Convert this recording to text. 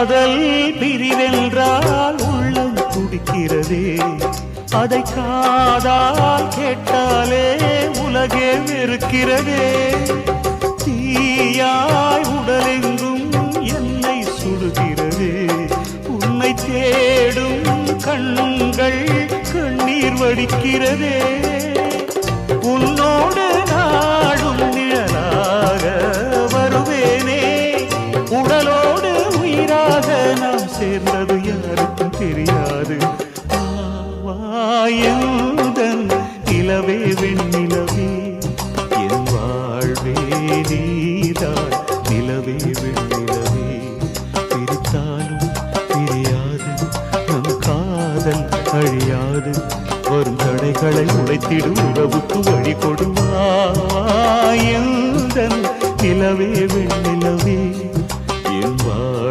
காதல் பிரிவென்றால் உள்ளம் துடிக்கிறதே, அதை காதால் கேட்டாலே உலகே வெறுக்கிறதே. தீயாய் உடலெங்கும் என்னை சுடுகிறதே, உன்னை தேடும் கண்கள் கண்ணீர் வடிக்கிறதே. உன்னோடு நாடும் நிழலாக வருவேனே, உடலோடு உயிராக நாம் சேர்ந்தது யாருக்கும் தெரியாது. வாயந்தன் நிலவே வெண்ணிலவே, என் வாழ்வே நீதான் நிலவே வெண்ணிலவே. பிரித்தாலும் பிரியாது நம் காதல் அழியாது, வரும் தடைகளை உடைத்திடும் உறவுக்கு வழி கொடுவாயந்தன் நிலவே வெண்ணிலவே.